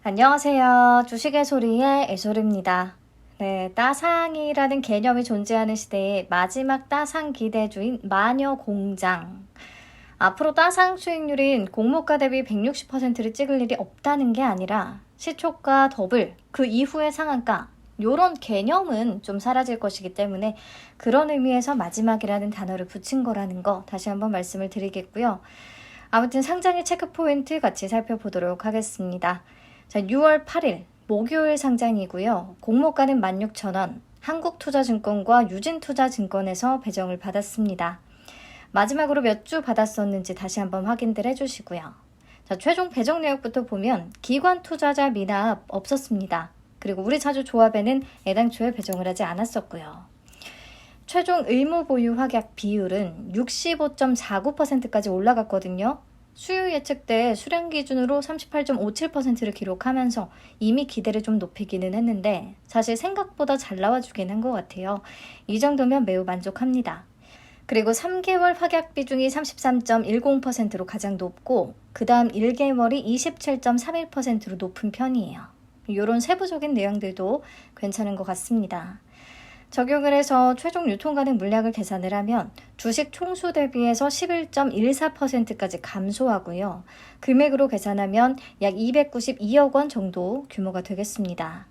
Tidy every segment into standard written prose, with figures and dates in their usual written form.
안녕하세요. 주식의 소리의 애소리입니다. 네, 따상이라는 개념이 존재하는 시대의 마지막 따상 기대주인 마녀공장. 앞으로 따상 수익률인 공모가 대비 160%를 찍을 일이 없다는 게 아니라 시초가 더블, 그 이후의 상한가, 요런 개념은 좀 사라질 것이기 때문에 그런 의미에서 마지막이라는 단어를 붙인 거라는 거 다시 한번 말씀을 드리겠고요. 아무튼 상장의 체크 포인트 같이 살펴보도록 하겠습니다. 자, 6월 8일 목요일 상장이고요. 공모가는 16,000원, 한국투자증권과 유진투자증권에서 배정을 받았습니다. 마지막으로 몇 주 받았었는지 다시 한번 확인들 해주시고요. 자, 최종 배정 내역부터 보면 기관 투자자 미납 없었습니다. 그리고 우리 차주 조합에는 애당초에 배정을 하지 않았었고요. 최종 의무 보유 확약 비율은 65.49%까지 올라갔거든요. 수요 예측 때 수량 기준으로 38.57%를 기록하면서 이미 기대를 좀 높이기는 했는데 사실 생각보다 잘 나와주긴 한 것 같아요. 이 정도면 매우 만족합니다. 그리고 3개월 확약 비중이 33.10%로 가장 높고 그 다음 1개월이 27.31%로 높은 편이에요. 이런 세부적인 내용들도 괜찮은 것 같습니다. 적용을 해서 최종 유통가능 물량을 계산을 하면 주식 총수 대비해서 11.14%까지 감소하고요. 금액으로 계산하면 약 292억 원 정도 규모가 되겠습니다.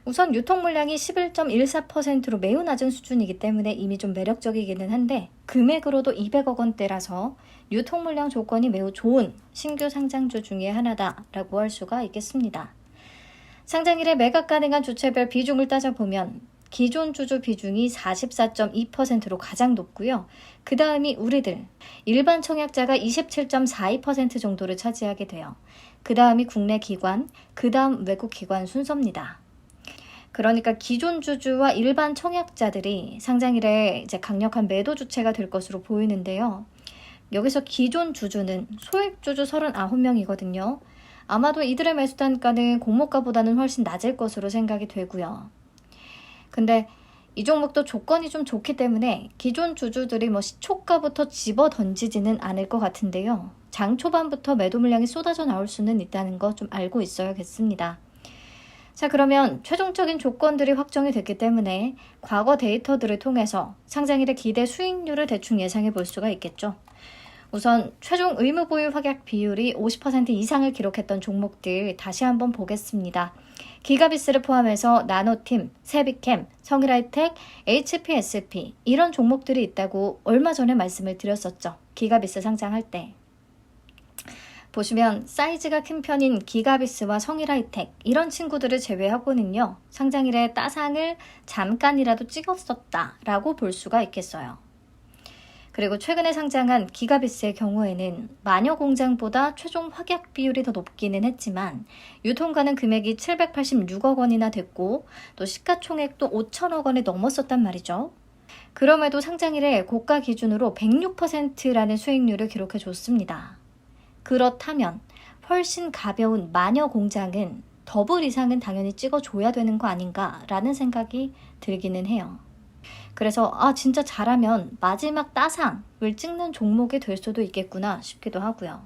우선 유통 물량이 11.14%로 매우 낮은 수준이기 때문에 이미 좀 매력적이기는 한데 금액으로도 200억 원대라서 유통 물량 조건이 매우 좋은 신규 상장주 중에 하나다라고 할 수가 있겠습니다. 상장일에 매각 가능한 주체별 비중을 따져보면 기존 주주 비중이 44.2%로 가장 높고요. 그 다음이 우리들, 일반 청약자가 27.42% 정도를 차지하게 돼요. 그 다음이 국내 기관, 그 다음 외국 기관 순서입니다. 그러니까 기존 주주와 일반 청약자들이 상장일에 이제 강력한 매도 주체가 될 것으로 보이는데요. 여기서 기존 주주는 소액 주주 39명이거든요. 아마도 이들의 매수 단가는 공모가보다는 훨씬 낮을 것으로 생각이 되고요. 근데 이 종목도 조건이 좀 좋기 때문에 기존 주주들이 시초가부터 집어 던지지는 않을 것 같은데요. 장 초반부터 매도 물량이 쏟아져 나올 수는 있다는 거 좀 알고 있어야겠습니다. 자, 그러면 최종적인 조건들이 확정이 됐기 때문에 과거 데이터들을 통해서 상장일의 기대 수익률을 대충 예상해 볼 수가 있겠죠. 우선 최종 의무 보유 확약 비율이 50% 이상을 기록했던 종목들 다시 한번 보겠습니다. 기가비스를 포함해서 나노팀, 세비캠, 성일하이텍, HPSP 이런 종목들이 있다고 얼마 전에 말씀을 드렸었죠. 기가비스 상장할 때. 보시면 사이즈가 큰 편인 기가비스와 성일하이텍 이런 친구들을 제외하고는요. 상장일에 따상을 잠깐이라도 찍었었다라고 볼 수가 있겠어요. 그리고 최근에 상장한 기가비스의 경우에는 마녀공장보다 최종 확약 비율이 더 높기는 했지만 유통가능 금액이 786억 원이나 됐고 또 시가총액도 5천억 원을 넘었었단 말이죠. 그럼에도 상장일에 고가 기준으로 106%라는 수익률을 기록해 줬습니다. 그렇다면 훨씬 가벼운 마녀공장은 더블 이상은 당연히 찍어줘야 되는 거 아닌가라는 생각이 들기는 해요. 그래서 진짜 잘하면 마지막 따상을 찍는 종목이 될 수도 있겠구나 싶기도 하고요.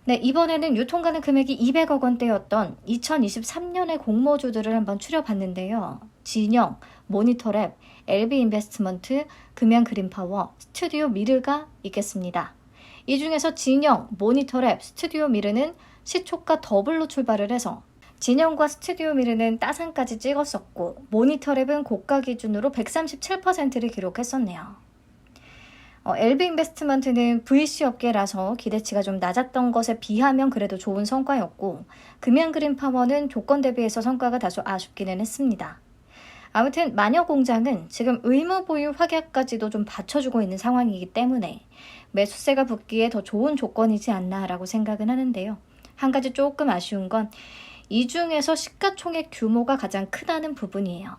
네, 이번에는 유통가능 금액이 200억 원대였던 2023년의 공모주들을 한번 추려봤는데요. 진영, 모니터랩, LB인베스트먼트, 금양그린파워, 스튜디오 미르가 있겠습니다. 이 중에서 진영, 모니터랩, 스튜디오 미르는 시초가 더블로 출발을 해서 진영과 스튜디오 미르는 따상까지 찍었었고 모니터랩은 고가 기준으로 137%를 기록했었네요. LB인베스트먼트는 VC 업계라서 기대치가 좀 낮았던 것에 비하면 그래도 좋은 성과였고 금양그린파워는 조건 대비해서 성과가 다소 아쉽기는 했습니다. 아무튼 마녀공장은 지금 의무 보유 확약까지도 좀 받쳐주고 있는 상황이기 때문에 매수세가 붙기에 더 좋은 조건이지 않나라고 생각은 하는데요. 한 가지 조금 아쉬운 건 이 중에서 시가총액 규모가 가장 크다는 부분이에요.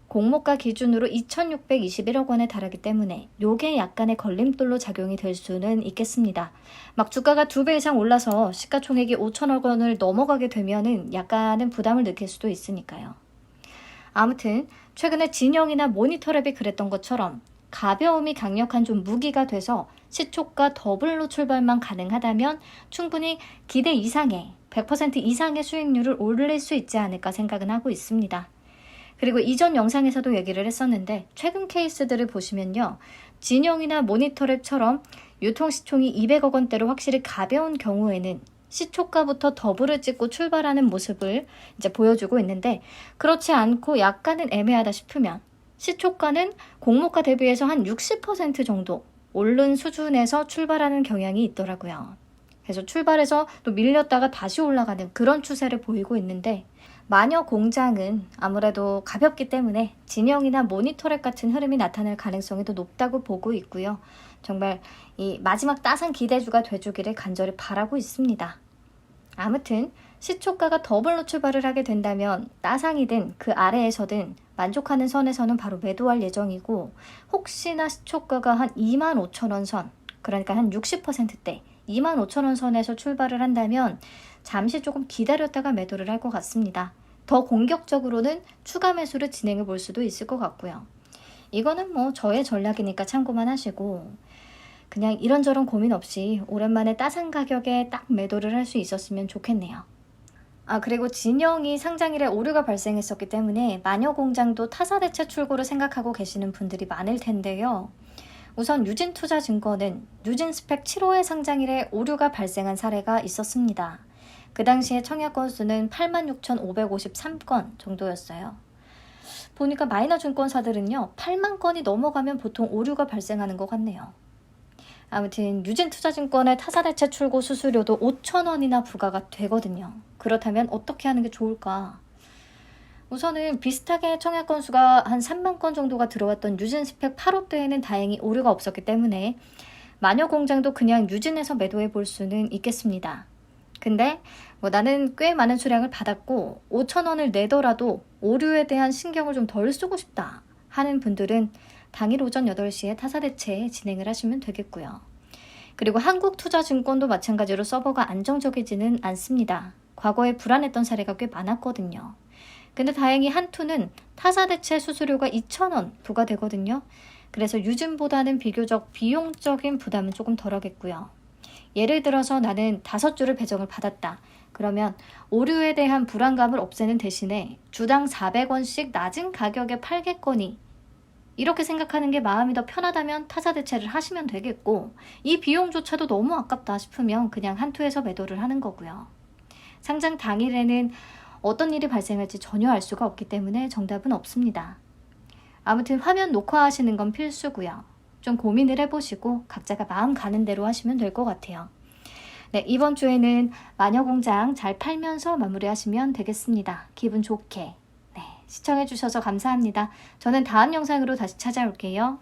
공모가 기준으로 2,621억 원에 달하기 때문에 요게 약간의 걸림돌로 작용이 될 수는 있겠습니다. 막 주가가 2배 이상 올라서 시가총액이 5천억 원을 넘어가게 되면은 약간은 부담을 느낄 수도 있으니까요. 아무튼 최근에 진영이나 모니터랩이 그랬던 것처럼 가벼움이 강력한 좀 무기가 돼서 시초가 더블로 출발만 가능하다면 충분히 기대 이상의 100% 이상의 수익률을 올릴 수 있지 않을까 생각은 하고 있습니다. 그리고 이전 영상에서도 얘기를 했었는데 최근 케이스들을 보시면요. 진영이나 모니터랩처럼 유통시총이 200억 원대로 확실히 가벼운 경우에는 시초가부터 더블을 찍고 출발하는 모습을 이제 보여주고 있는데 그렇지 않고 약간은 애매하다 싶으면 시초가는 공모가 대비해서 한 60% 정도 오른 수준에서 출발하는 경향이 있더라고요. 그래서 출발해서 또 밀렸다가 다시 올라가는 그런 추세를 보이고 있는데 마녀 공장은 아무래도 가볍기 때문에 진영이나 모니터랩 같은 흐름이 나타날 가능성이 더 높다고 보고 있고요. 정말 이 마지막 따상 기대주가 돼주기를 간절히 바라고 있습니다. 아무튼 시초가가 더블로 출발을 하게 된다면 따상이든 그 아래에서든 만족하는 선에서는 바로 매도할 예정이고 혹시나 시초가가 한 25,000원 선, 그러니까 한 60%대 25,000원 선에서 출발을 한다면 잠시 조금 기다렸다가 매도를 할 것 같습니다. 더 공격적으로는 추가 매수를 진행해 볼 수도 있을 것 같고요. 이거는 뭐 저의 전략이니까 참고만 하시고 그냥 이런저런 고민 없이 오랜만에 따상 가격에 딱 매도를 할 수 있었으면 좋겠네요. 그리고 진영이 상장일에 오류가 발생했었기 때문에 마녀공장도 타사 대체 출고를 생각하고 계시는 분들이 많을 텐데요. 우선 유진투자증권은 유진스펙 7호의 상장일에 오류가 발생한 사례가 있었습니다. 그 당시에 청약 건수는 86,553건 정도였어요. 보니까 마이너 증권사들은요, 8만 건이 넘어가면 보통 오류가 발생하는 것 같네요. 아무튼 유진투자증권의 타사대체 출고 수수료도 5,000원이나 부과가 되거든요. 그렇다면 어떻게 하는 게 좋을까? 우선은 비슷하게 청약 건수가 한 3만 건 정도가 들어왔던 유진스펙 8호 때에는 다행히 오류가 없었기 때문에 마녀공장도 그냥 유진해서 매도해 볼 수는 있겠습니다. 근데 나는 꽤 많은 수량을 받았고 5,000원을 내더라도 오류에 대한 신경을 좀 덜 쓰고 싶다 하는 분들은 당일 오전 8시에 타사대체 진행을 하시면 되겠고요. 그리고 한국투자증권도 마찬가지로 서버가 안정적이지는 않습니다. 과거에 불안했던 사례가 꽤 많았거든요. 근데 다행히 한투는 타사대체 수수료가 2,000원 부과되거든요. 그래서 유진보다는 비교적 비용적인 부담은 조금 덜하겠고요. 예를 들어서 나는 5주를 배정을 받았다. 그러면 오류에 대한 불안감을 없애는 대신에 주당 400원씩 낮은 가격에 팔겠거니 이렇게 생각하는 게 마음이 더 편하다면 타사 대체를 하시면 되겠고 이 비용조차도 너무 아깝다 싶으면 그냥 한투에서 매도를 하는 거고요. 상장 당일에는 어떤 일이 발생할지 전혀 알 수가 없기 때문에 정답은 없습니다. 아무튼 화면 녹화하시는 건 필수고요. 좀 고민을 해보시고 각자가 마음 가는 대로 하시면 될 것 같아요. 네, 이번 주에는 마녀공장 잘 팔면서 마무리하시면 되겠습니다. 기분 좋게. 네, 시청해주셔서 감사합니다. 저는 다음 영상으로 다시 찾아올게요.